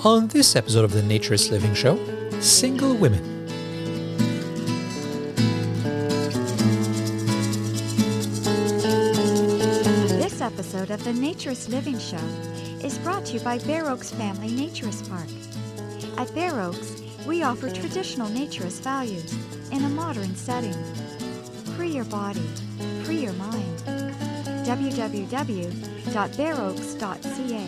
On this episode of the Naturist Living Show, single women. This episode of the Naturist Living Show is brought to you by Oaks Family Naturist Park. At Oaks, we offer traditional naturist values in a modern setting. Free your body, free your mind. www.bearoaks.ca.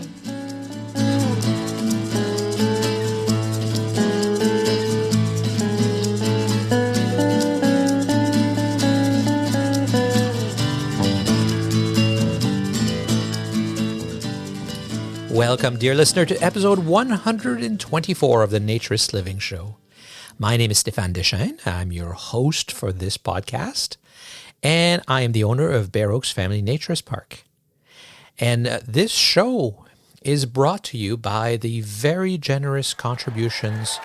Welcome, dear listener, to episode 124 of the Naturist Living Show. My name is Stéphane Deschênes. I'm your host for this podcast, and I am the owner of Oaks Family Naturist Park. And this show is brought to you by the very generous contributions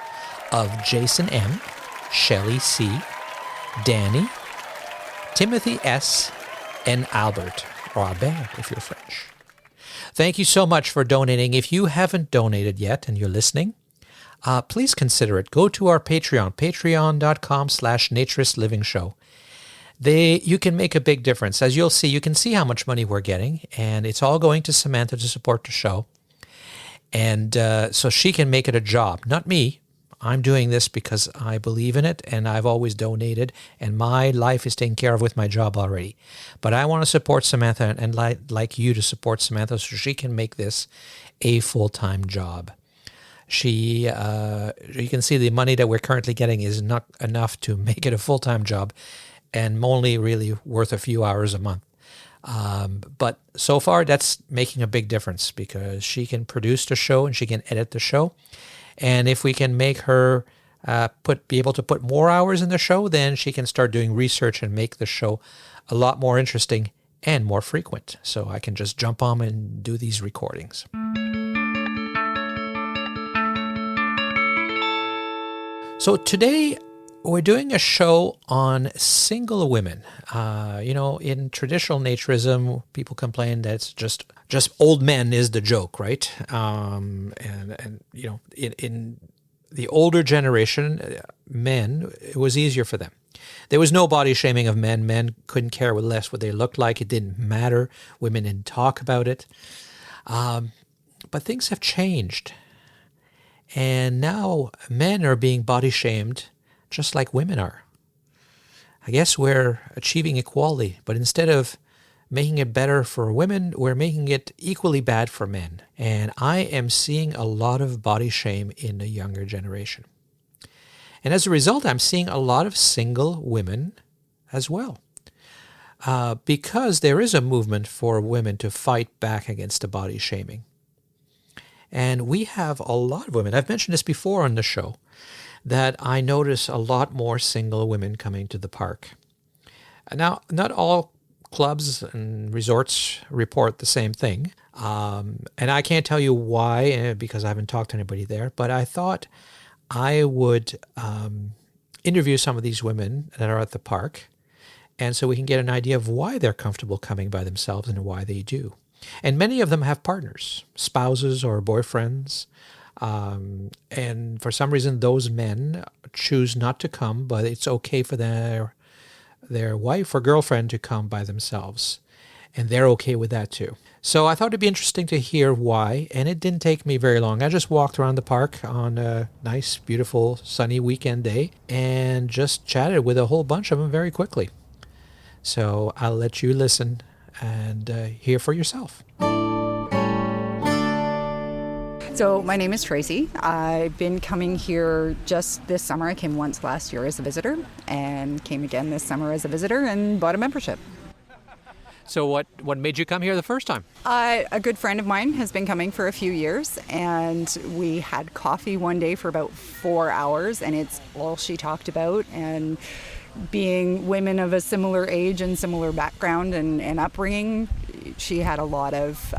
of Jason M., Shelley C., Danny, Timothy S., and Albert, or Albert if you're French. Thank you so much for donating. If you haven't donated yet and you're listening, please consider it. Go to our Patreon, patreon.com/naturistliving-show. You can make a big difference. As you'll see, you can see how much money we're getting, and it's all going to Samantha to support the show. And so she can make it a job, not me. I'm doing this because I believe in it, and I've always donated, and my life is taken care of with my job already. But I want to support Samantha and like you to support Samantha so she can make this a full-time job. You can see the money that we're currently getting is not enough to make it a full-time job and only really worth a few hours a month. But so far, that's making a big difference because she can produce the show and she can edit the show. And if we can make her be able to put more hours in the show, then she can start doing research and make the show a lot more interesting and more frequent. So I can just jump on and do these recordings. So today we're doing a show on single women. In traditional naturism, people complain that it's just old men is the joke, right? In the older generation, men, it was easier for them. There was no body shaming of men. Men couldn't care less what they looked like. It didn't matter. Women didn't talk about it. But things have changed. And now men are being body shamed just like women are. I guess we're achieving equality, but instead of making it better for women, we're making it equally bad for men. And I am seeing a lot of body shame in the younger generation. And as a result, I'm seeing a lot of single women as well. Because there is a movement for women to fight back against the body shaming. And we have a lot of women. I've mentioned this before on the show, that I notice a lot more single women coming to the park. Now, not all clubs and resorts report the same thing. And I can't tell you why, because I haven't talked to anybody there, but I thought I would interview some of these women that are at the park, and so we can get an idea of why they're comfortable coming by themselves and why they do. And many of them have partners, spouses or boyfriends, and for some reason those men choose not to come, but it's okay for their wife or girlfriend to come by themselves, and they're okay with that too. So I thought it'd be interesting to hear why, and it didn't take me very long. I just walked around the park on a nice, beautiful, sunny weekend day and just chatted with a whole bunch of them very quickly. So I'll let you listen and hear for yourself. So my name is Tracy. I've been coming here just this summer. I came once last year as a visitor and came again this summer as a visitor and bought a membership. So what made you come here the first time? A good friend of mine has been coming for a few years, and we had coffee one day for about 4 hours, and it's all she talked about. And being women of a similar age and similar background and upbringing, she had a lot of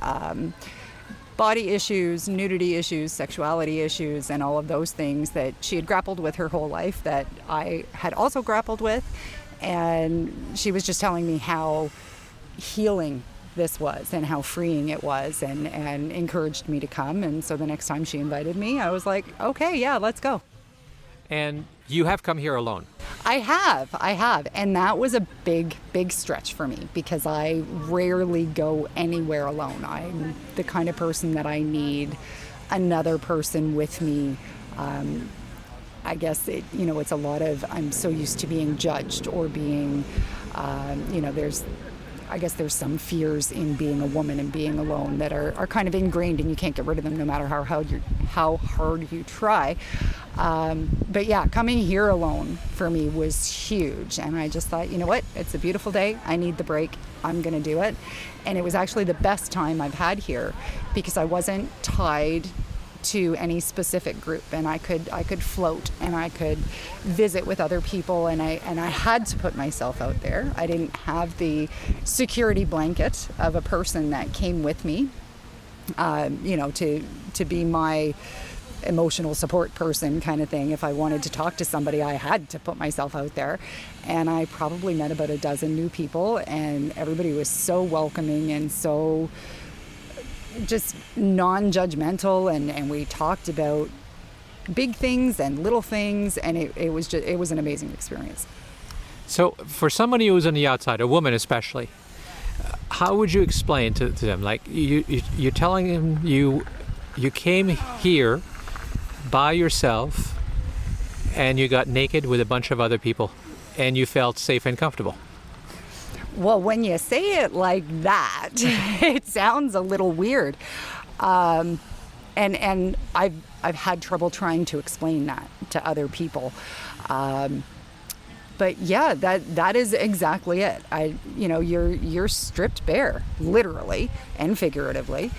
body issues, nudity issues, sexuality issues, and all of those things that she had grappled with her whole life that I had also grappled with. And she was just telling me how healing this was and how freeing it was, and encouraged me to come. And so the next time she invited me, I was like, okay, yeah, let's go. And you have come here alone. I have. And that was a big, big stretch for me because I rarely go anywhere alone. I'm the kind of person that I need another person with me. I guess it's a lot of, I'm so used to being judged or being, there's some fears in being a woman and being alone that are kind of ingrained, and you can't get rid of them no matter how hard you try. But yeah, coming here alone for me was huge. And I just thought, you know what? It's a beautiful day. I need the break. I'm going to do it. And it was actually the best time I've had here because I wasn't tied to any specific group, and I could float and I could visit with other people, and I had to put myself out there. I didn't have the security blanket of a person that came with me, to be my emotional support person kind of thing. If I wanted to talk to somebody, I had to put myself out there. And I probably met about a dozen new people, and everybody was so welcoming and so just non-judgmental, and we talked about big things and little things, and it was an amazing experience. So for somebody who's on the outside, a woman especially, how would you explain to them, like you're telling them you came here by yourself and you got naked with a bunch of other people and you felt safe and comfortable? Well, when you say it like that, it sounds a little weird. And I've had trouble trying to explain that to other people. But yeah, that is exactly it. You're stripped bare, literally and figuratively,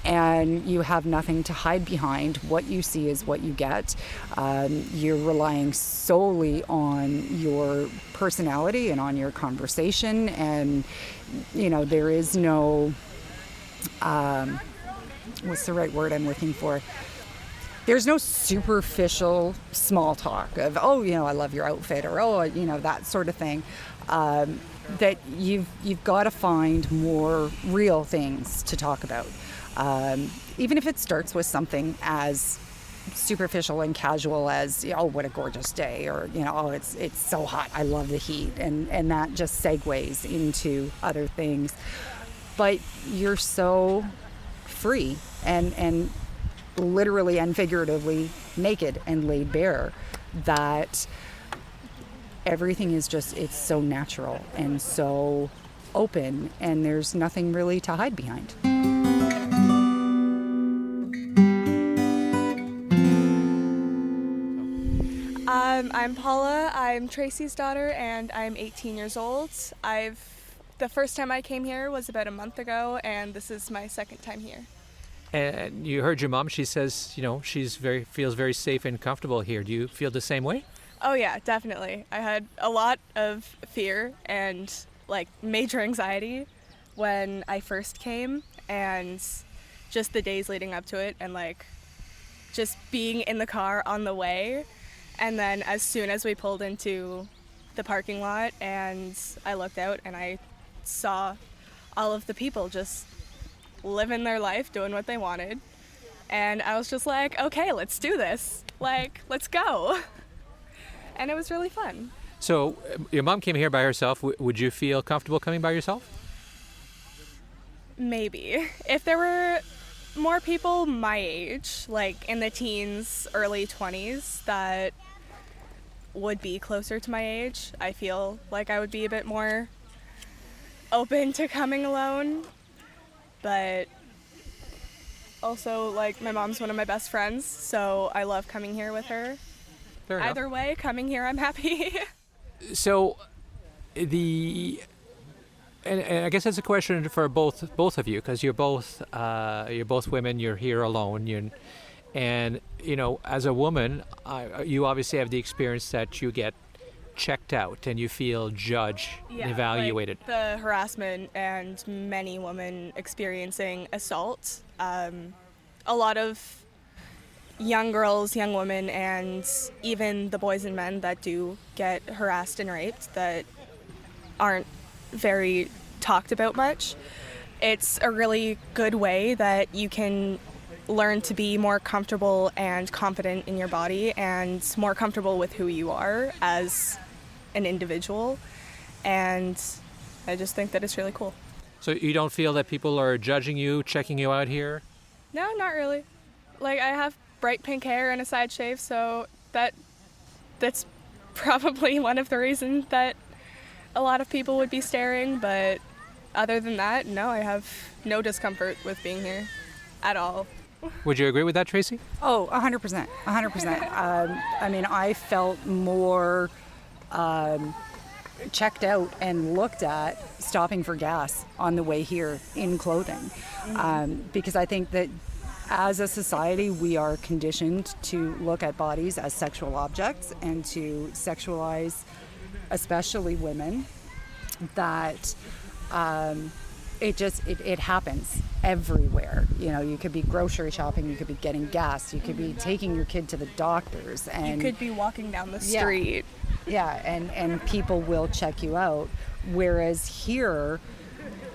and you have nothing to hide behind. What you see is what you get. You're relying solely on your personality and on your conversation, and there is no what's the right word I'm looking for? There's no superficial small talk of, I love your outfit, or that sort of thing. That you've got to find more real things to talk about. Even if it starts with something as superficial and casual as, what a gorgeous day, or, it's so hot, I love the heat, and that just segues into other things. But you're so free and literally and figuratively naked and laid bare that everything is just, it's so natural and so open, and there's nothing really to hide behind. I'm Paula. I'm Tracy's daughter, and I'm 18 years old. The first time I came here was about a month ago, and this is my second time here. And you heard your mom. She says, feels very safe and comfortable here. Do you feel the same way? Oh yeah, definitely. I had a lot of fear and major anxiety when I first came, and just the days leading up to it, and just being in the car on the way. And then as soon as we pulled into the parking lot and I looked out and I saw all of the people just living their life, doing what they wanted. And I was just like, okay, let's do this. Let's go. And it was really fun. So your mom came here by herself. Would you feel comfortable coming by yourself? Maybe. If there were more people my age, in the teens, early 20s, that would be closer to my age, I feel like I would be a bit more open to coming alone. But also, my mom's one of my best friends, so I love coming here with her. Fair enough. Either way, coming here, I'm happy. So and I guess that's a question for both of you, because you're both women. You're here alone. And as a woman, you obviously have the experience that you get checked out and you feel judged and evaluated. The harassment and many women experiencing assault. A lot of young girls, young women, and even the boys and men that do get harassed and raped that aren't very talked about much. it's a really good way that you can learn to be more comfortable and confident in your body and more comfortable with who you are as an individual. And I just think that it's really cool. So you don't feel that people are judging you, checking you out here? No, not really. Like, I have bright pink hair and a side shave, so that's probably one of the reasons that a lot of people would be staring, but other than that, no, I have no discomfort with being here at all. Would you agree with that, Tracy? Oh, 100%. 100%. I mean, I felt more checked out and looked at stopping for gas on the way here in clothing. Because I think that as a society, we are conditioned to look at bodies as sexual objects and to sexualize, especially women, that it happens everywhere. You know, you could be grocery shopping, you could be getting gas, you could be taking your kid to the doctors, and you could be walking down the street. Yeah, and people will check you out. Whereas here,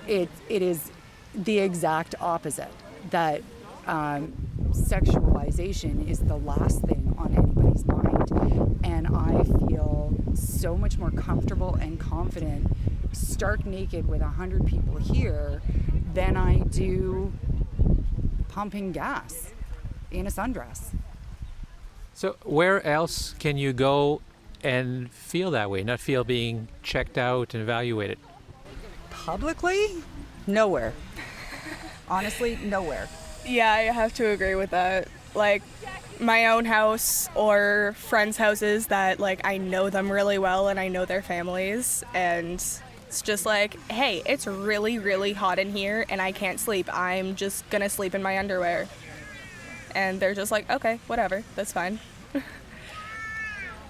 it is the exact opposite. That sexualization is the last thing on anybody's mind, and I feel so much more comfortable and confident stark naked with 100 people here than I do pumping gas in a sundress. So where else can you go and feel that way, not feel being checked out and evaluated? Publicly? Nowhere. Honestly, nowhere. Yeah, I have to agree with that. Like, my own house or friends' houses that, like, I know them really well and I know their families, and it's just like, hey, it's really, really hot in here and I can't sleep. I'm just gonna sleep in my underwear. And they're just like, okay, whatever, that's fine.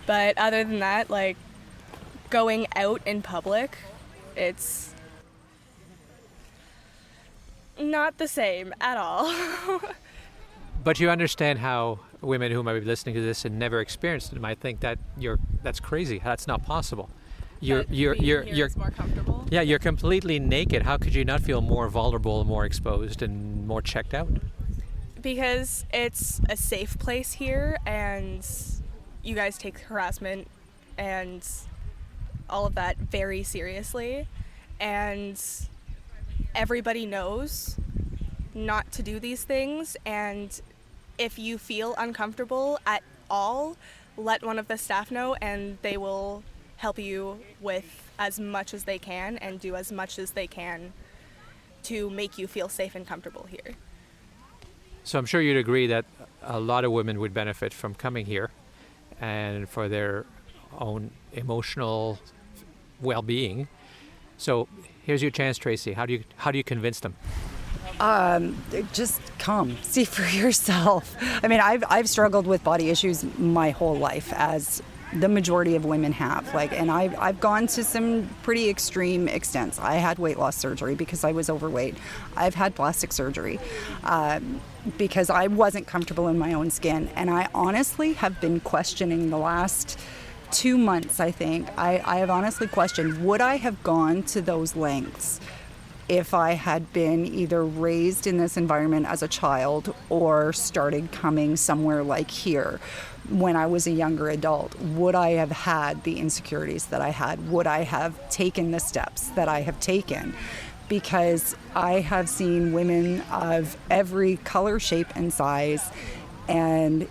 But other than that, like, going out in public, it's not the same at all. But you understand how women who might be listening to this and never experienced it might think that that's crazy. That's not possible. You're more comfortable. Yeah, you're completely naked. How could you not feel more vulnerable, more exposed, and more checked out? Because it's a safe place here, and you guys take harassment and all of that very seriously, and everybody knows not to do these things, and if you feel uncomfortable at all, let one of the staff know and they will help you with as much as they can and do as much as they can to make you feel safe and comfortable here. So I'm sure you'd agree that a lot of women would benefit from coming here and for their own emotional well-being. So here's your chance, Tracy. How do you convince them? Just come, see for yourself. I mean, I've struggled with body issues my whole life, as the majority of women have. And I've gone to some pretty extreme extents. I had weight loss surgery because I was overweight. I've had plastic surgery because I wasn't comfortable in my own skin. And I honestly have been questioning the last 2 months, I think. I have honestly questioned, would I have gone to those lengths if I had been either raised in this environment as a child or started coming somewhere like here when I was a younger adult? Would I have had the insecurities that I had? Would I have taken the steps that I have taken? Because I have seen women of every color, shape, and size, and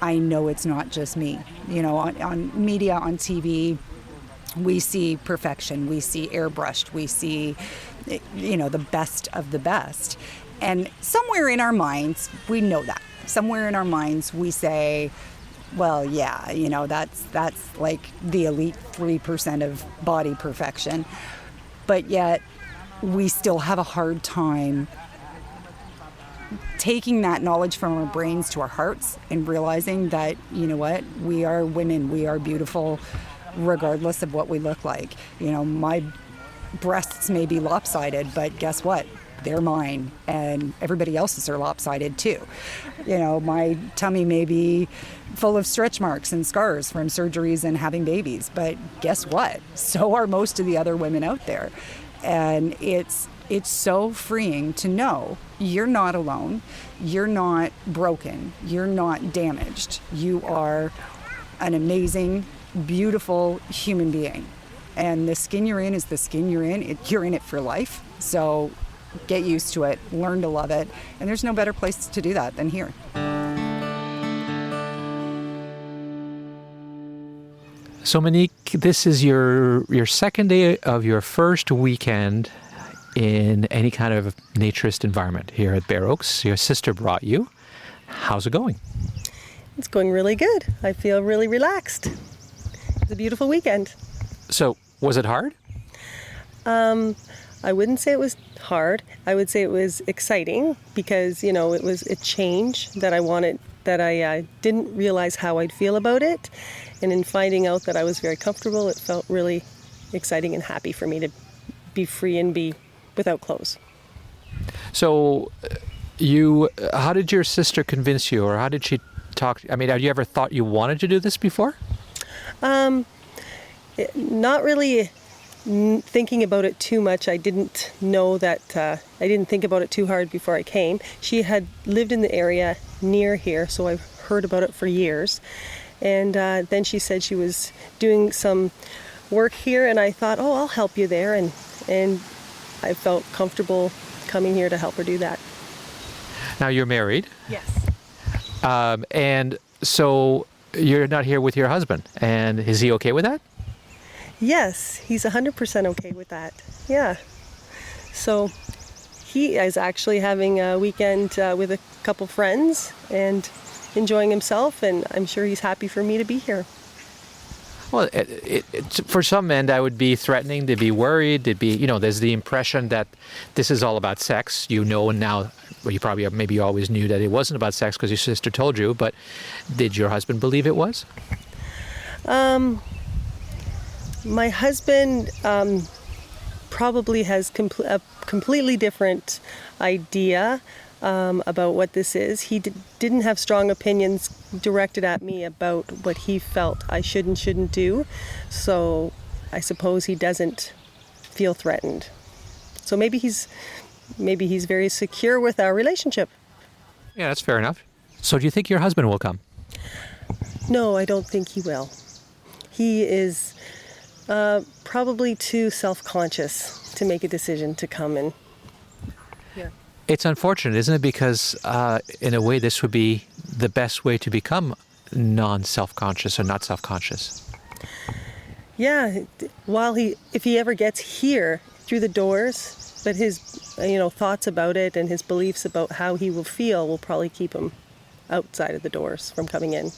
I know it's not just me. You know, on media, on TV, we see perfection, we see airbrushed, we see, you know, the best of the best. And somewhere in our minds, we know that. Somewhere in our minds, we say, well, yeah, you know, that's like the elite 3% of body perfection. But yet, we still have a hard time taking that knowledge from our brains to our hearts and realizing that, you know what, we are women, we are beautiful, regardless of what we look like. You know, my breasts may be lopsided, but guess what? They're mine, and everybody else's are lopsided too. You know, my tummy may be full of stretch marks and scars from surgeries and having babies, but guess what? So are most of the other women out there. And it's so freeing to know you're not alone, you're not broken, you're not damaged. You are an amazing, beautiful human being. And the skin you're in is the skin you're in. You're in it for life. So get used to it, learn to love it. And there's no better place to do that than here. So Monique, this is your second day of your first weekend in any kind of naturist environment here at Bare Oaks. Your sister brought you. How's it going? It's going really good. I feel really relaxed. It's a beautiful weekend. So, was it hard? I wouldn't say it was hard. I would say it was exciting because, it was a change that I wanted, that I didn't realize how I'd feel about it. And in finding out that I was very comfortable, it felt really exciting and happy for me to be free and be without clothes. So, how did your sister convince you, or how did she talk? I mean, have you ever thought you wanted to do this before? Not really thinking about it too much. I didn't know that, I didn't think about it too hard before I came. She had lived in the area near here, so I've heard about it for years. And then she said she was doing some work here, and I thought, I'll help you there. And I felt comfortable coming here to help her do that. Now you're married. Yes. And so you're not here with your husband. And is he okay with that? Yes, he's 100% okay with that. Yeah. So he is actually having a weekend with a couple friends and enjoying himself, and I'm sure he's happy for me to be here. Well, for some men, that would be threatening. They'd be worried. They'd be, there's the impression that this is all about sex. And now, well, you probably maybe you always knew that it wasn't about sex because your sister told you. But did your husband believe it was? My husband probably has a completely different idea about what this is. He didn't have strong opinions directed at me about what he felt I should and shouldn't do. So I suppose he doesn't feel threatened. So maybe he's very secure with our relationship. Yeah, that's fair enough. So do you think your husband will come? No, I don't think he will. He is probably too self-conscious to make a decision to come in. Yeah. It's unfortunate, isn't it? Because in a way, this would be the best way to become non-self-conscious or not self-conscious. Yeah, if he ever gets here through the doors, but his thoughts about it and his beliefs about how he will feel will probably keep him outside of the doors from coming in.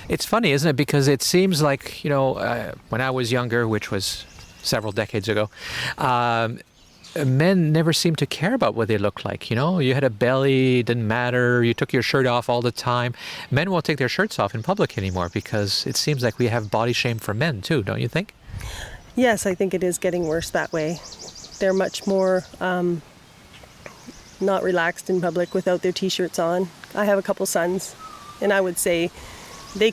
It's funny, isn't it? Because it seems like, when I was younger, which was several decades ago, men never seemed to care about what they looked like. You had a belly, it didn't matter. You took your shirt off all the time. Men won't take their shirts off in public anymore because it seems like we have body shame for men too, don't you think? Yes, I think it is getting worse that way. They're much more not relaxed in public without their t-shirts on. I have a couple sons, and I would say they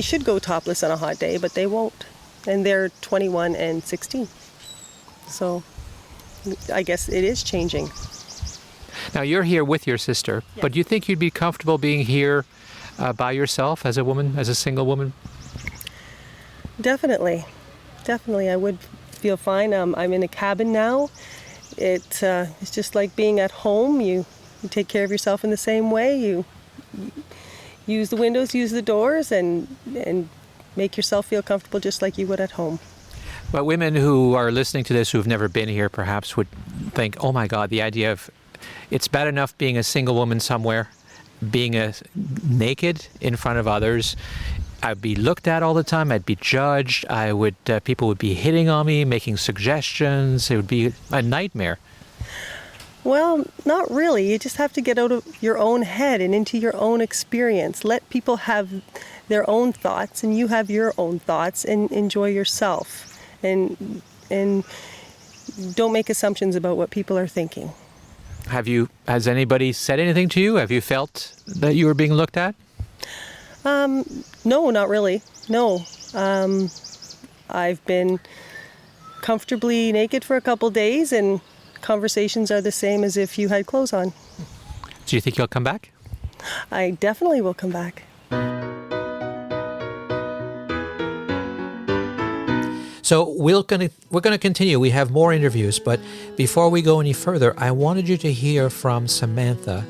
should go topless on a hot day, but they won't. And they're 21 and 16. So I guess it is changing. Now you're here with your sister, Yes. But do you think you'd be comfortable being here by yourself as a woman, as a single woman? Definitely, I would feel fine. I'm in a cabin now. It's just like being at home. You take care of yourself in the same way. You use the windows, use the doors, and make yourself feel comfortable just like you would at home. But women who are listening to this who've never been here perhaps would think, oh my God, the idea of it's bad enough being a single woman somewhere, being naked in front of others. I'd be looked at all the time. I'd be judged. People would be hitting on me, making suggestions. It would be a nightmare. Well, not really. You just have to get out of your own head and into your own experience. Let people have their own thoughts, and you have your own thoughts, and enjoy yourself. And don't make assumptions about what people are thinking. Has anybody said anything to you? Have you felt that you were being looked at? No, not really. No. I've been comfortably naked for a couple days, and conversations are the same as if you had clothes on. Do you think you'll come back? I definitely will come back. So we're going to continue. We have more interviews, but before we go any further, I wanted you to hear from Samantha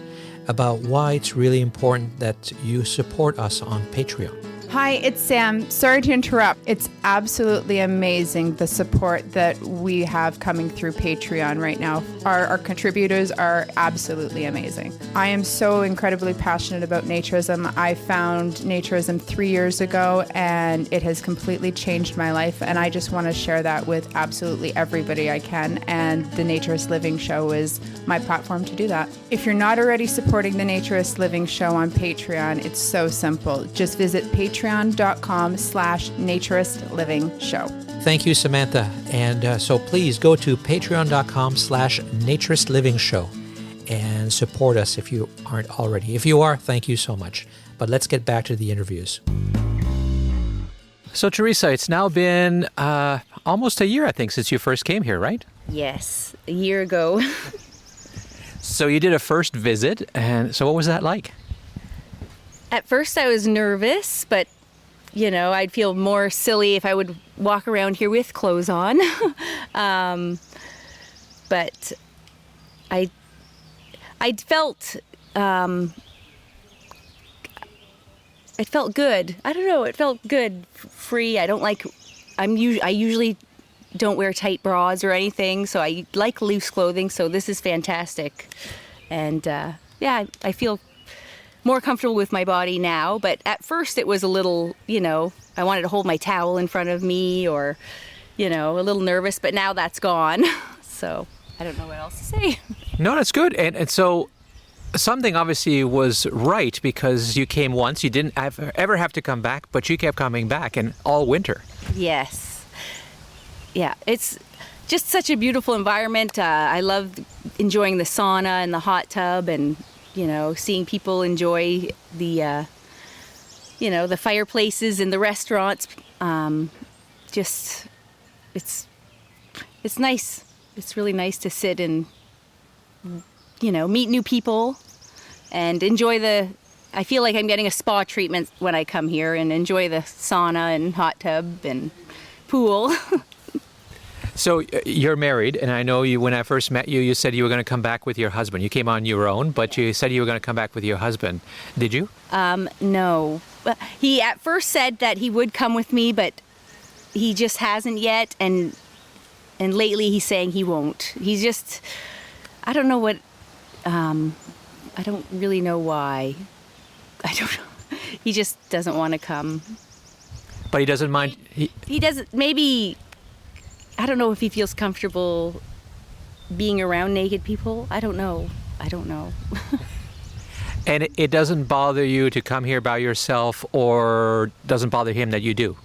about why it's really important that you support us on Patreon. Hi, it's Sam. Sorry to interrupt. It's absolutely amazing the support that we have coming through Patreon right now. Our contributors are absolutely amazing. I am so incredibly passionate about naturism. I found naturism 3 years ago, and it has completely changed my life, and I just want to share that with absolutely everybody I can, and the Naturist Living Show is my platform to do that. If you're not already supporting the Naturist Living Show on Patreon, it's so simple. Just visit patreon.com/Naturist Living Show. Thank you, Samantha. And so please go to patreon.com/Naturist Living Show and support us if you aren't already. If you are, thank you so much. But let's get back to the interviews. So, Teresa, it's now been almost a year, I think, since you first came here, right? Yes, a year ago. So you did a first visit, and so what was that like? At first I was nervous, but I'd feel more silly if I would walk around here with clothes on. But I felt it felt good. I don't know, it felt good, free. I usually don't wear tight bras or anything, so I like loose clothing, so this is fantastic. And I feel more comfortable with my body now, but at first it was a little, I wanted to hold my towel in front of me, or, a little nervous, but now that's gone. So I don't know what else to say. No, that's good. And so something obviously was right, because you came once, you didn't ever have to come back, but you kept coming back, and all winter. Yes. Yeah, it's just such a beautiful environment. I love enjoying the sauna and the hot tub, and seeing people enjoy the the fireplaces in the restaurants. It's nice. It's really nice to sit and meet new people and enjoy I feel like I'm getting a spa treatment when I come here, and enjoy the sauna and hot tub and pool. So you're married, and I know when I first met you, you said you were going to come back with your husband. You came on your own, but you said you were going to come back with your husband. Did you? No. He at first said that he would come with me, but he just hasn't yet, and lately he's saying he won't. He's just, I don't know what, I don't really know why. I don't know. He just doesn't want to come. But he doesn't mind? He doesn't, maybe, I don't know if he feels comfortable being around naked people. I don't know. And it doesn't bother you to come here by yourself, or doesn't bother him that you do?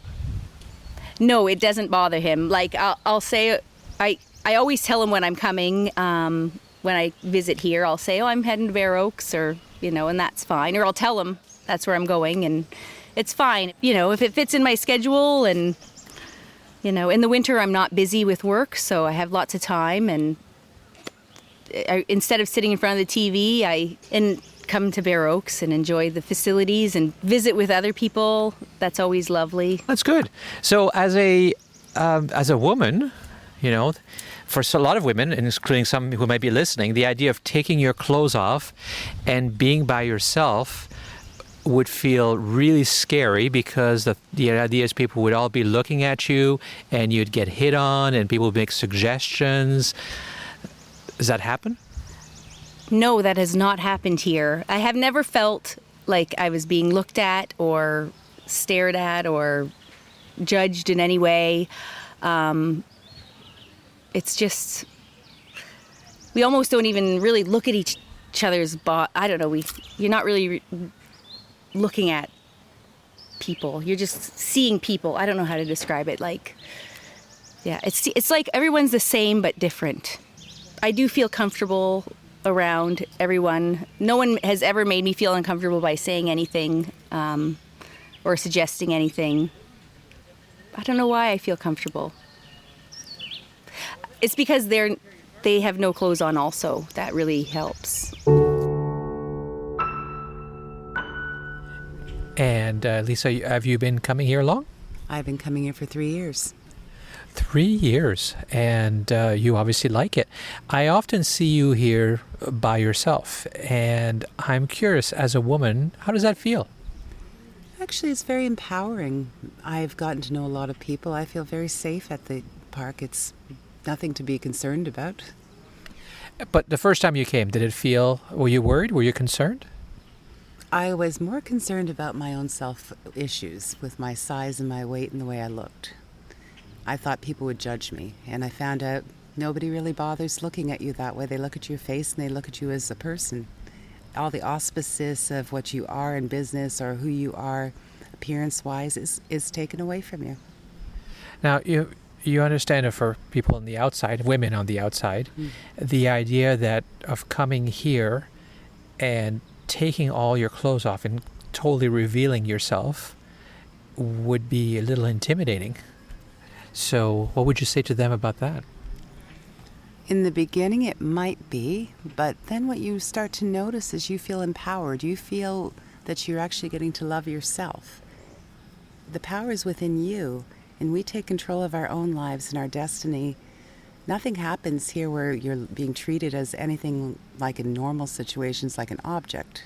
No, it doesn't bother him. Like, I'll say, I always tell him when I'm coming, when I visit here, I'll say, I'm heading to Bear Oaks, or, and that's fine. Or I'll tell him that's where I'm going, and it's fine. If it fits in my schedule, and, in the winter I'm not busy with work, so I have lots of time, and instead of sitting in front of the TV, I come to Bear Oaks and enjoy the facilities and visit with other people. That's always lovely. That's good. So as a woman, for a lot of women, and including some who might be listening, the idea of taking your clothes off and being by yourself would feel really scary, because the idea is people would all be looking at you, and you'd get hit on, and people would make suggestions. Does that happen? No, that has not happened here. I have never felt like I was being looked at or stared at or judged in any way. It's just, we almost don't even really look at each other's I don't know, you're not really looking at people. You're just seeing people. I don't know how to describe it. Like, yeah, it's like everyone's the same but different. I do feel comfortable around everyone. No one has ever made me feel uncomfortable by saying anything or suggesting anything. I don't know why I feel comfortable. it's because they have no clothes on also. That really helps. And Lisa, have you been coming here long? I've been coming here for 3 years. 3 years, and you obviously like it. I often see you here by yourself, and I'm curious, as a woman, how does that feel? Actually, it's very empowering. I've gotten to know a lot of people. I feel very safe at the park. It's nothing to be concerned about. But the first time you came, were you worried? Were you concerned? I was more concerned about my own self issues with my size and my weight and the way I looked. I thought people would judge me, and I found out nobody really bothers looking at you that way. They look at your face and they look at you as a person. All the auspices of what you are in business or who you are appearance-wise is taken away from you. Now, you understand that for people on the outside, women on the outside, the idea that of coming here and taking all your clothes off and totally revealing yourself would be a little intimidating. So what would you say to them about that? In the beginning, it might be, but then what you start to notice is you feel empowered. You feel that you're actually getting to love yourself. The power is within you, and we take control of our own lives and our destiny. Nothing happens here where you're being treated as anything like in normal situations, like an object.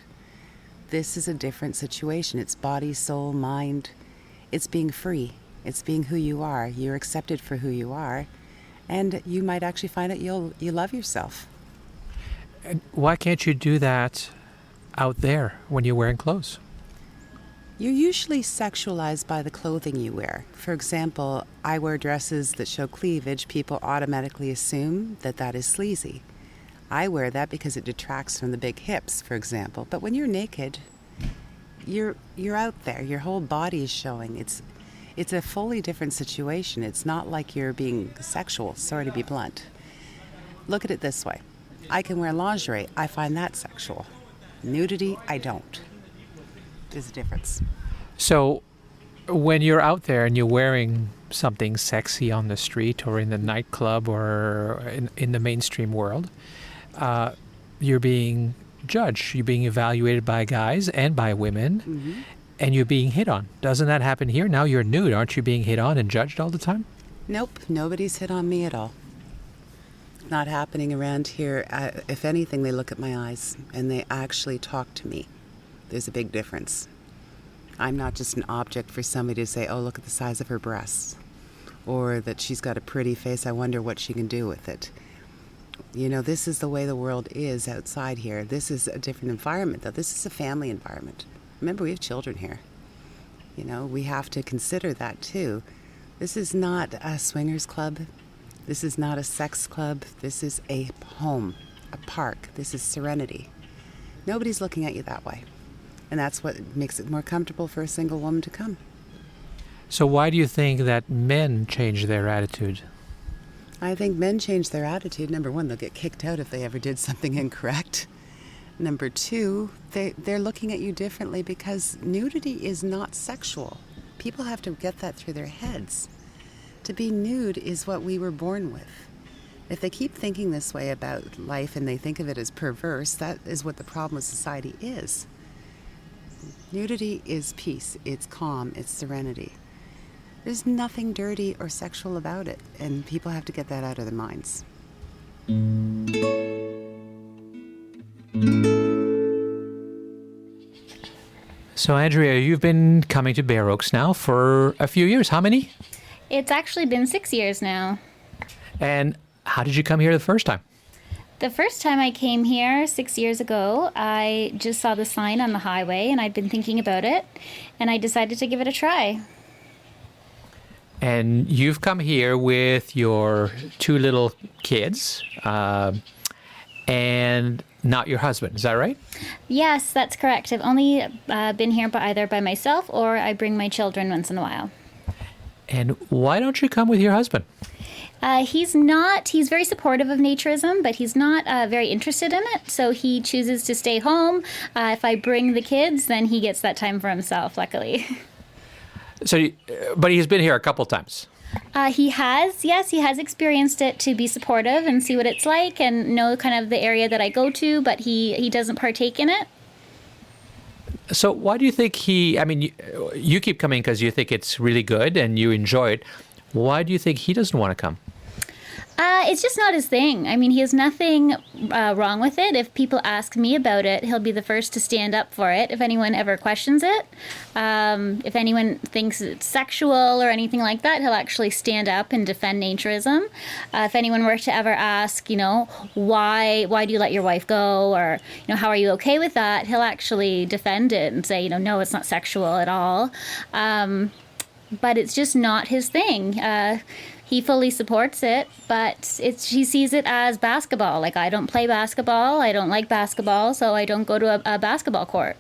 This is a different situation. It's body, soul, mind. It's being free. It's being who you are. You're accepted for who you are. And you might actually find that you love yourself. And why can't you do that out there when you're wearing clothes? You're usually sexualized by the clothing you wear. For example, I wear dresses that show cleavage. People automatically assume that that is sleazy. I wear that because it detracts from the big hips, for example. But when you're naked, you're out there. Your whole body is showing. It's a fully different situation. It's not like you're being sexual. Sorry to be blunt. Look at it this way. I can wear lingerie. I find that sexual. Nudity, I don't. There's a difference. So when you're out there and you're wearing something sexy on the street or in the nightclub or in the mainstream world, you're being judged. You're being evaluated by guys and by women, and you're being hit on. Doesn't that happen here? Now you're nude. Aren't you being hit on and judged all the time? Nope, nobody's hit on me at all. Not happening around here. If anything, they look at my eyes and they actually talk to me. There's a big difference. I'm not just an object for somebody to say, oh, look at the size of her breasts, or that she's got a pretty face, I wonder what she can do with it. You know, this is the way the world is outside here. This is a different environment, though. This is a family environment. Remember, we have children here. You know, we have to consider that, too. This is not a swingers club. This is not a sex club. This is a home, a park. This is serenity. Nobody's looking at you that way. And that's what makes it more comfortable for a single woman to come. So why do you think that men change their attitude? I think men change their attitude. Number one, they'll get kicked out if they ever did something incorrect. Number two, they're looking at you differently because nudity is not sexual. People have to get that through their heads. To be nude is what we were born with. If they keep thinking this way about life and they think of it as perverse, that is what the problem with society is. Nudity is peace, it's calm, it's serenity. There's nothing dirty or sexual about it, and people have to get that out of their minds. So, Andrea, you've been coming to Bare Oaks now for a few years. How many? It's actually been 6 years now. And how did you come here the first time? The first time I came here 6 years ago, I just saw the sign on the highway and I'd been thinking about it, and I decided to give it a try. And you've come here with your two little kids and not your husband, is that right? Yes, that's correct. I've only been here either by myself or I bring my children once in a while. And why don't you come with your husband? He's very supportive of naturism, but he's not very interested in it. So he chooses to stay home. If I bring the kids, then he gets that time for himself, luckily. So, but he's been here a couple times. He has experienced it to be supportive and see what it's like and know kind of the area that I go to, but he doesn't partake in it. So why do you think you keep coming because you think it's really good and you enjoy it. Why do you think he doesn't want to come? It's just not his thing. I mean, he has nothing wrong with it. If people ask me about it, he'll be the first to stand up for it. If anyone ever questions it, if anyone thinks it's sexual or anything like that, he'll actually stand up and defend naturism. If anyone were to ever ask, why do you let your wife go, or how are you okay with that, he'll actually defend it and say, no, it's not sexual at all. But it's just not his thing. He fully supports it, but he sees it as basketball. Like, I don't play basketball, I don't like basketball, so I don't go to a basketball court.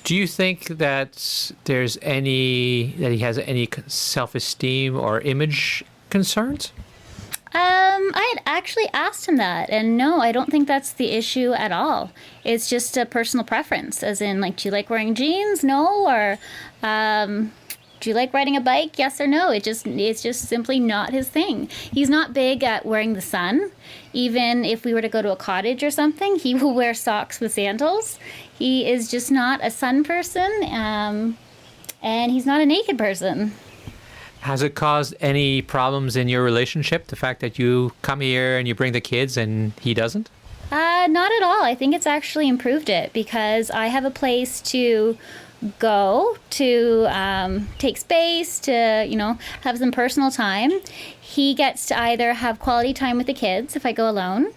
Do you think that he has any self-esteem or image concerns? I had actually asked him that, and no, I don't think that's the issue at all. It's just a personal preference, as in, like, do you like wearing jeans? No, or do you like riding a bike? Yes or no? It's just simply not his thing. He's not big at wearing the sun. Even if we were to go to a cottage or something, he will wear socks with sandals. He is just not a sun person, and he's not a naked person. Has it caused any problems in your relationship, the fact that you come here and you bring the kids and he doesn't? Not at all. I think it's actually improved it, because I have a place to go, to take space, to have some personal time. He gets to either have quality time with the kids if I go alone,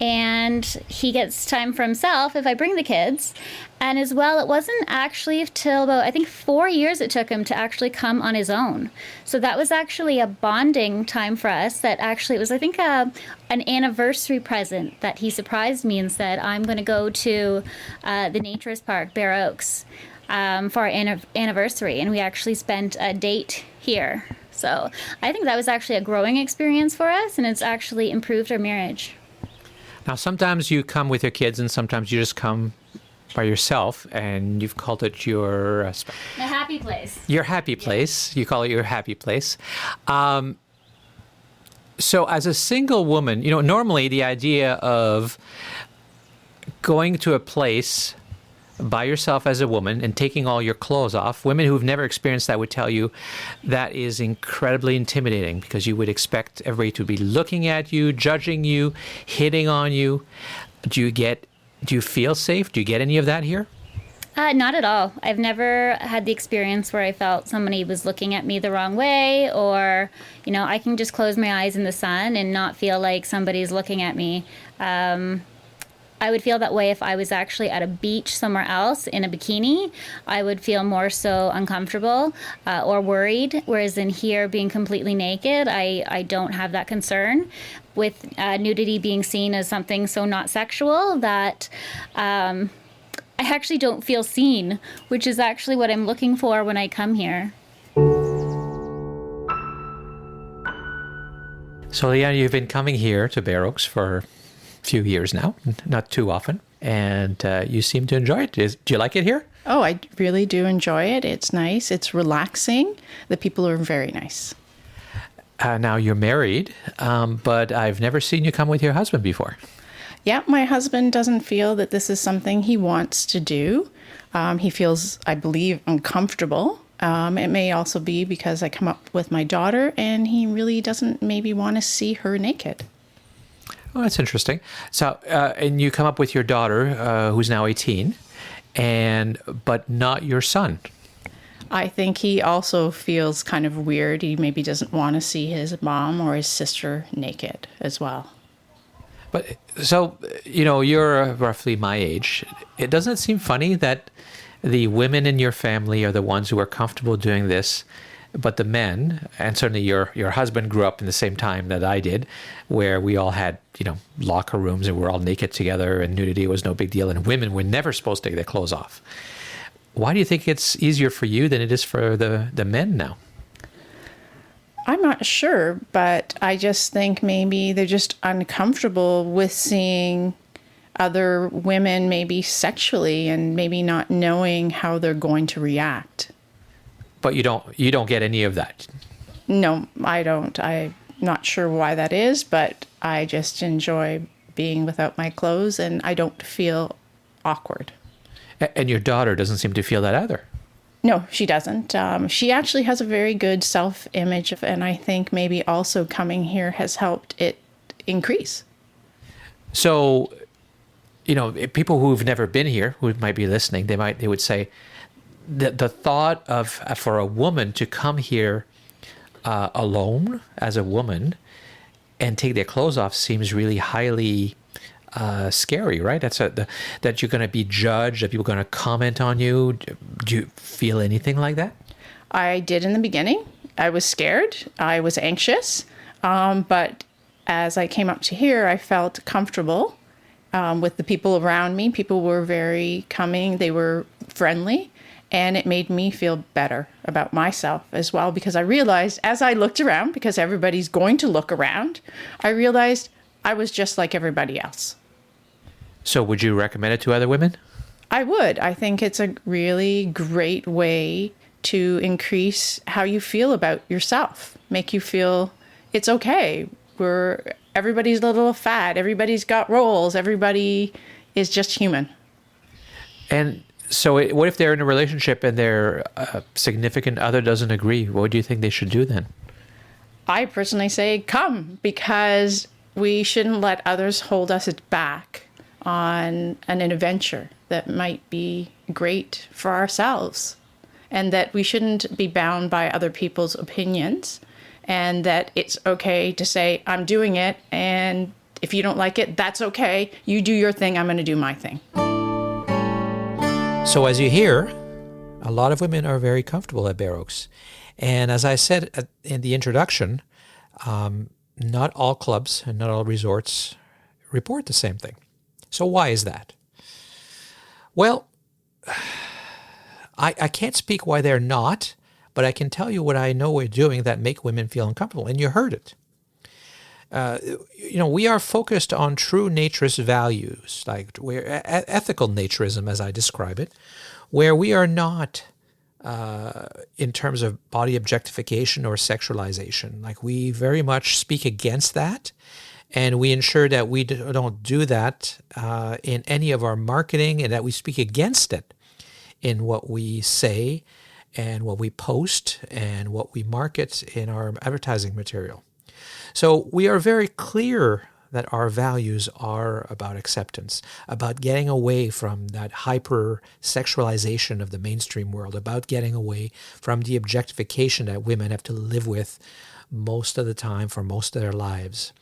and he gets time for himself if I bring the kids. And as well, it wasn't actually till about, I think, 4 years it took him to actually come on his own. So that was actually a bonding time for us. That actually, it was, I think, an anniversary present that he surprised me and said, I'm going to go to the Naturist Park, Bare Oaks, for our anniversary. And we actually spent a date here. So I think that was actually a growing experience for us, and it's actually improved our marriage. Now, sometimes you come with your kids and sometimes you just come by yourself, and you've called it your... My happy place. Your happy place. You call it your happy place. So as a single woman, normally the idea of going to a place by yourself as a woman and taking all your clothes off, women who've never experienced that would tell you that is incredibly intimidating, because you would expect everybody to be looking at you, judging you, hitting on you. Do you feel safe? Do you get any of that here? Not at all. I've never had the experience where I felt somebody was looking at me the wrong way, or, I can just close my eyes in the sun and not feel like somebody's looking at me. I would feel that way if I was actually at a beach somewhere else in a bikini. I would feel more so uncomfortable or worried, whereas in here, being completely naked, I don't have that concern. With nudity being seen as something so not sexual, that I actually don't feel seen, which is actually what I'm looking for when I come here. So, Leanne, you've been coming here to Bare Oaks for few years now, not too often, and you seem to enjoy it. Do you like it here? Oh, I really do enjoy it. It's nice. It's relaxing. The people are very nice. Now you're married, but I've never seen you come with your husband before. Yeah, my husband doesn't feel that this is something he wants to do. He feels, I believe, uncomfortable. It may also be because I come up with my daughter and he really doesn't maybe want to see her naked. Oh, that's interesting. So, and you come up with your daughter, who's now 18, but not your son. I think he also feels kind of weird. He maybe doesn't want to see his mom or his sister naked as well. But so, you're roughly my age. Doesn't it seem funny that the women in your family are the ones who are comfortable doing this, but the men, and certainly your husband grew up in the same time that I did, where we all had, locker rooms and we're all naked together and nudity was no big deal, and women were never supposed to take their clothes off. Why do you think it's easier for you than it is for the men now? I'm not sure, but I just think maybe they're just uncomfortable with seeing other women maybe sexually and maybe not knowing how they're going to react. But you don't get any of that. No, I don't. I'm not sure why that is, but I just enjoy being without my clothes, and I don't feel awkward. And your daughter doesn't seem to feel that either. No, she doesn't. She actually has a very good self-image, and I think maybe also coming here has helped it increase. So, people who've never been here, who might be listening, they would say that the thought of for a woman to come here alone as a woman and take their clothes off seems really highly scary, right? That you're going to be judged, that people are going to comment on you. Do you feel anything like that? I did in the beginning. I was scared. I was anxious. But as I came up to here, I felt comfortable with the people around me. People were very coming. They were friendly. And it made me feel better about myself as well, because I realized as I looked around, because everybody's going to look around, I realized I was just like everybody else. So would you recommend it to other women? I would. I think it's a really great way to increase how you feel about yourself, make you feel it's okay. Everybody's a little fat, everybody's got roles, everybody is just human. And so what if they're in a relationship and their significant other doesn't agree? What do you think they should do then? I personally say come, because we shouldn't let others hold us back on an adventure that might be great for ourselves, and that we shouldn't be bound by other people's opinions, and that it's okay to say, I'm doing it, and if you don't like it, that's okay. You do your thing, I'm going to do my thing. So as you hear, a lot of women are very comfortable at Bare Oaks. And as I said in the introduction, not all clubs and not all resorts report the same thing. So why is that? Well, I can't speak why they're not, but I can tell you what I know we're doing that make women feel uncomfortable, and you heard it. We are focused on true naturist values, like we're ethical naturism, as I describe it, where we are not in terms of body objectification or sexualization. Like we very much speak against that, and we ensure that we don't do that in any of our marketing, and that we speak against it in what we say and what we post and what we market in our advertising material. So we are very clear that our values are about acceptance, about getting away from that hyper-sexualization of the mainstream world, about getting away from the objectification that women have to live with most of the time for most of their lives.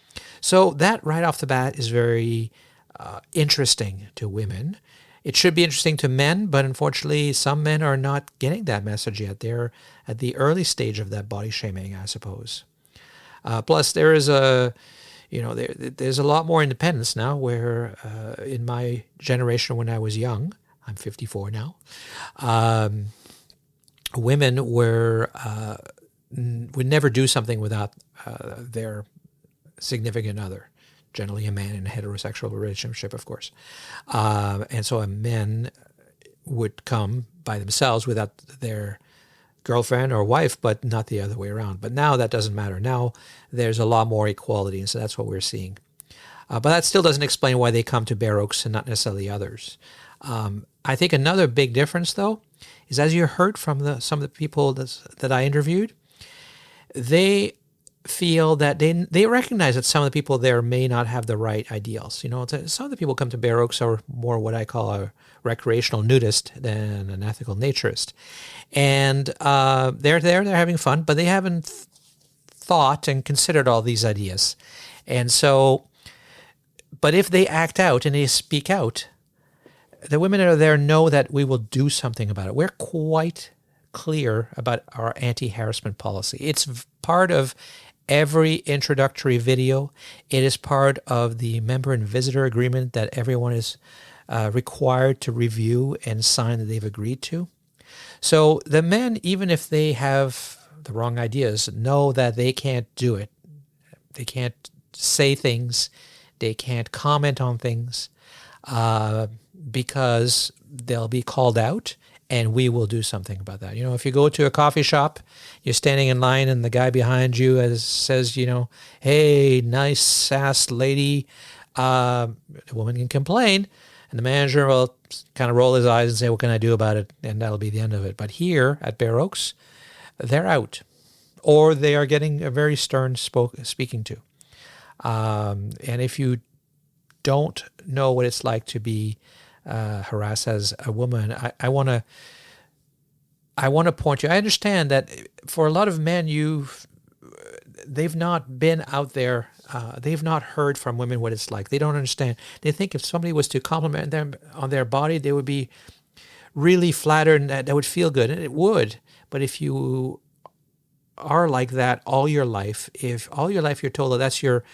So that right off the bat is very interesting to women. It should be interesting to men, but unfortunately some men are not getting that message yet. They're at the early stage of that body shaming, I suppose. Plus, there is there's a lot more independence now, where in my generation when I was young, I'm 54 now, women would never do something without their significant other, generally a man in a heterosexual relationship, of course. And so men would come by themselves without their girlfriend or wife, but not the other way around. But now that doesn't matter. Now there's a lot more equality, and so that's what we're seeing. But that still doesn't explain why they come to Bare Oaks and not necessarily others. I think another big difference, though, is as you heard from some of the people that I interviewed, they feel that they recognize that some of the people there may not have the right ideals. Some of the people come to Bare Oaks are more what I call a recreational nudist than an ethical naturist. And they're there, they're having fun, but they haven't thought and considered all these ideas. And so, but if they act out and they speak out, the women that are there know that we will do something about it. We're quite clear about our anti-harassment policy. It's part of every introductory video. It is part of the member and visitor agreement that everyone is required to review and sign that they've agreed to. So the men, even if they have the wrong ideas, know that they can't do it. They can't say things. They can't comment on things because they'll be called out and we will do something about that. If you go to a coffee shop, you're standing in line and the guy behind you says, hey, nice ass lady, the woman can complain, and the manager will kind of roll his eyes and say, what can I do about it? And that'll be the end of it. But here at Bare Oaks, they're out, or they are getting a very stern speaking to. And if you don't know what it's like to be harassed as a woman, I want to point you. I understand that for a lot of men, they've not been out there. They've not heard from women what it's like. They don't understand. They think if somebody was to compliment them on their body, they would be really flattered and that would feel good, and it would. But if you are like that all your life, if all your life you're told that that's your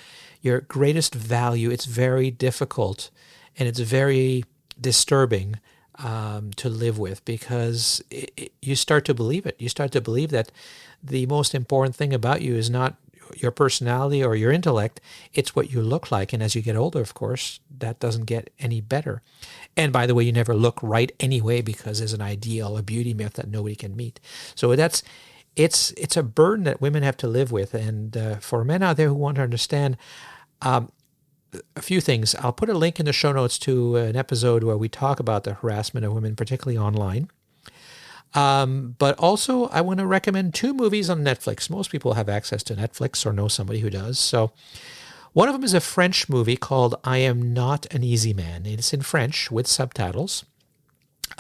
greatest value, it's very difficult and it's very disturbing to live with, because you start to believe it. You start to believe that the most important thing about you is not your personality or your intellect, it's what you look like. And as you get older, of course, that doesn't get any better. And by the way, you never look right anyway, because there's an ideal, a beauty myth that nobody can meet. So it's a burden that women have to live with. And for men out there who want to understand, a few things. I'll put a link in the show notes to an episode where we talk about the harassment of women, particularly online. But also, I want to recommend 2 movies on Netflix. Most people have access to Netflix or know somebody who does. So one of them is a French movie called I Am Not an Easy Man. It's in French with subtitles.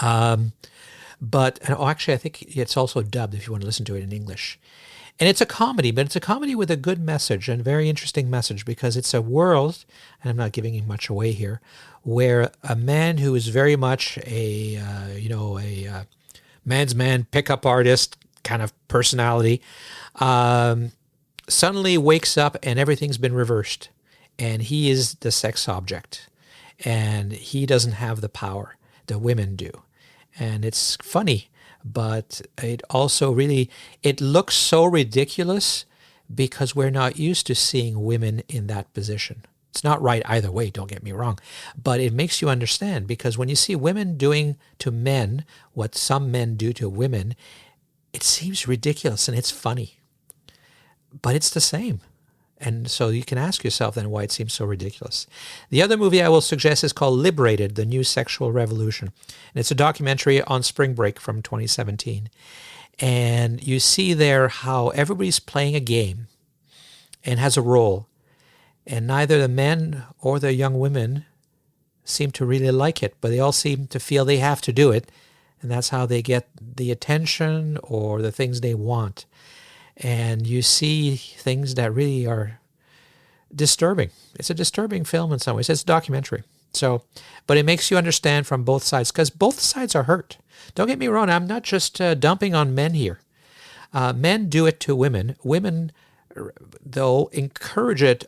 But actually, I think it's also dubbed if you want to listen to it in English. And it's a comedy, but it's a comedy with a good message and a very interesting message, because it's a world, and I'm not giving much away here, where a man who is very much a man's man, pickup artist kind of personality, suddenly wakes up and everything's been reversed. And he is the sex object. And he doesn't have the power. The women do. And it's funny, but it also it looks so ridiculous because we're not used to seeing women in that position. It's not right either way, don't get me wrong, but it makes you understand, because when you see women doing to men what some men do to women, it seems ridiculous and it's funny, but it's the same. And so you can ask yourself then why it seems so ridiculous. The other movie I will suggest is called Liberated, The New Sexual Revolution. And it's a documentary on spring break from 2017. And you see there how everybody's playing a game and has a role. And neither the men or the young women seem to really like it, but they all seem to feel they have to do it. And that's how they get the attention or the things they want. And you see things that really are disturbing. It's a disturbing film in some ways. It's a documentary. So, but it makes you understand from both sides, because both sides are hurt. Don't get me wrong. I'm not just dumping on men here. Men do it to women. Women, though, encourage it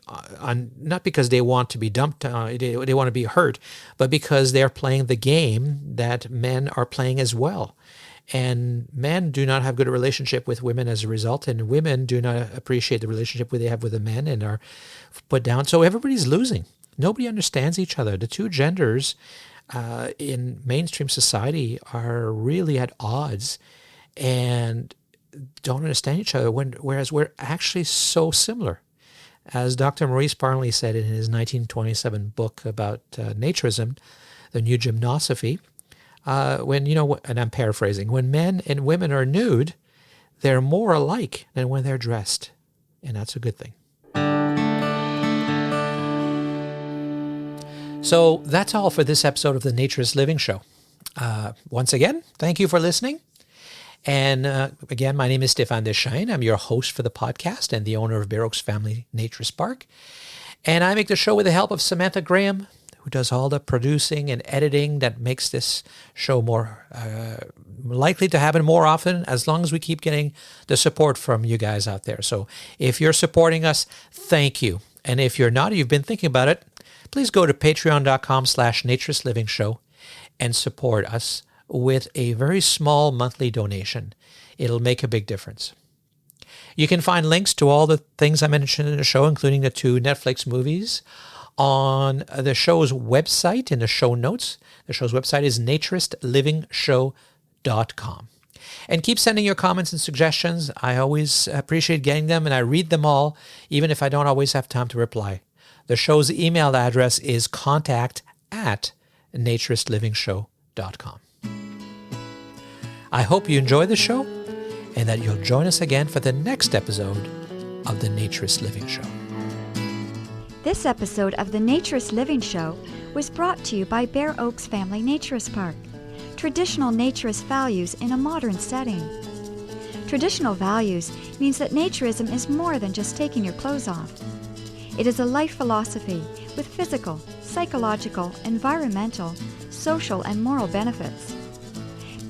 not because they want to be dumped, they want to be hurt, but because they're playing the game that men are playing as well. And men do not have good relationship with women as a result, and women do not appreciate the relationship they have with the men and are put down. So everybody's losing. Nobody understands each other. The two genders in mainstream society are really at odds and don't understand each other, whereas we're actually so similar. As Dr. Maurice Barnley said in his 1927 book about Naturism, The New Gymnosophy, and I'm paraphrasing, when men and women are nude, they're more alike than when they're dressed. And that's a good thing. So that's all for this episode of the Naturist Living Show. Once again, thank you for listening. And again, my name is Stéphane Deschênes. I'm your host for the podcast and the owner of Oaks Family Naturist Park. And I make the show with the help of Samantha Graham, who does all the producing and editing that makes this show more likely to happen more often, as long as we keep getting the support from you guys out there. So if you're supporting us, thank you. And if you're not, or you've been thinking about it, please go to patreon.com/naturistlivingshow and support us with a very small monthly donation. It'll make a big difference. You can find links to all the things I mentioned in the show, including the 2 Netflix movies, on the show's website in the show notes. The show's website is naturistlivingshow.com. naturistliving.com. And keep sending your comments and suggestions. I always appreciate getting them, and I read them all, even if I don't always have time to reply. The show's email address is contact@naturistlivingshow.com. I hope you enjoy the show and that you'll join us again for the next episode of The Naturist Living Show. This episode of The Naturist Living Show was brought to you by Oaks Family Naturist Park. Traditional naturist values in a modern setting. Traditional values means that naturism is more than just taking your clothes off. It is a life philosophy with physical, psychological, environmental, social, and moral benefits.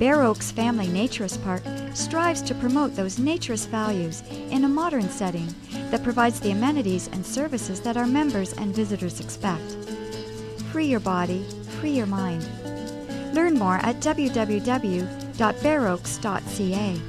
Oaks Family Naturist Park strives to promote those naturist values in a modern setting that provides the amenities and services that our members and visitors expect. Free your body, free your mind. Learn more at www.baroaks.ca.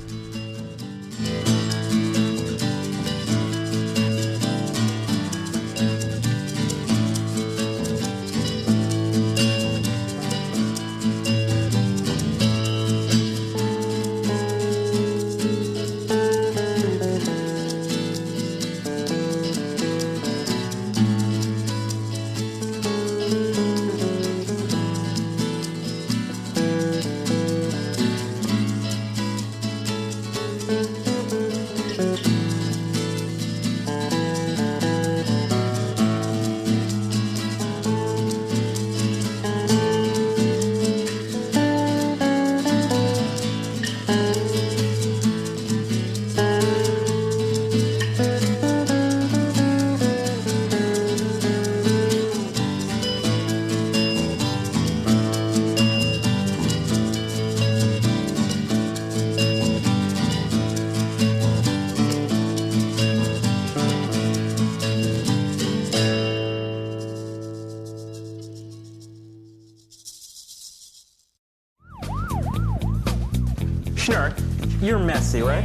Sure, you're messy, right?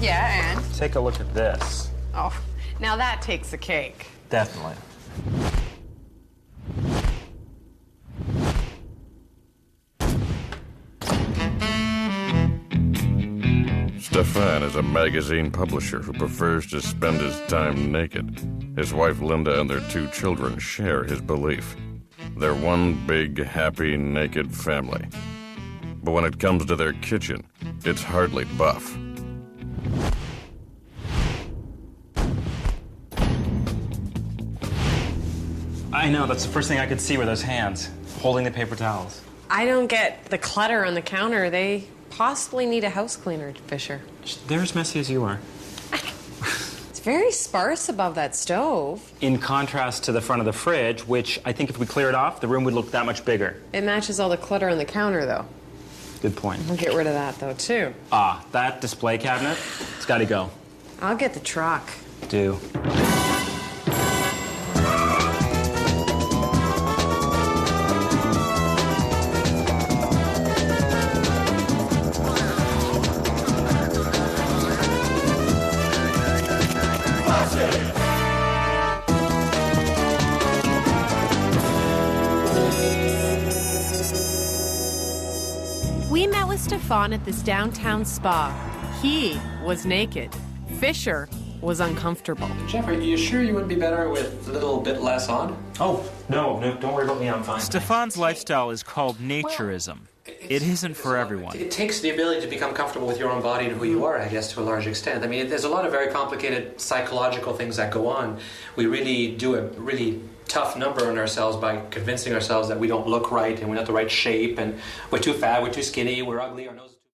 Yeah, and? Take a look at this. Oh, now that takes the cake. Definitely. Stefan is a magazine publisher who prefers to spend his time naked. His wife Linda and their 2 children share his belief. They're one big, happy, naked family. But when it comes to their kitchen, it's hardly buff. I know, that's the first thing I could see were those hands, holding the paper towels. I don't get the clutter on the counter. They possibly need a house cleaner, Fisher. They're as messy as you are. It's very sparse above that stove. In contrast to the front of the fridge, which I think if we clear it off, the room would look that much bigger. It matches all the clutter on the counter, though. Good point. We'll get rid of that, though, too. Ah, that display cabinet, it's gotta go. I'll get the truck. Do. We met with Stefan at this downtown spa. He was naked. Fisher was uncomfortable. Jeff, are you sure you wouldn't be better with a little bit less on? Oh, no, don't worry about me, I'm fine. Stefan's lifestyle is called Naturism. It isn't for everyone. It takes the ability to become comfortable with your own body and who you are, I guess, to a large extent. I mean, there's a lot of very complicated psychological things that go on. We really do a really tough number on ourselves by convincing ourselves that we don't look right and we're not the right shape and we're too fat, we're too skinny, we're ugly, our nose...